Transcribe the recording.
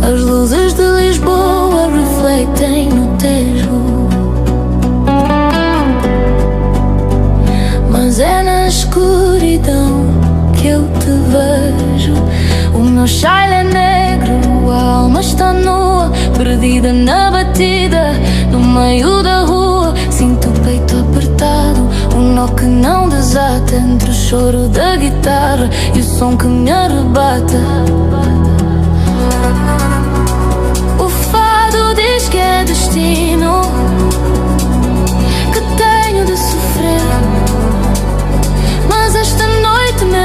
As luzes de Lisboa refletem no Tejo, mas é na escuridão que eu te vejo. O meu chale é negro, a alma está nua, perdida na batida, no meio da rua. Sinto o peito apertado, um nó que não desata, entre o choro da guitarra e o som que me arrebata. O fado diz que é destino, que tenho de sofrer, mas esta noite, meu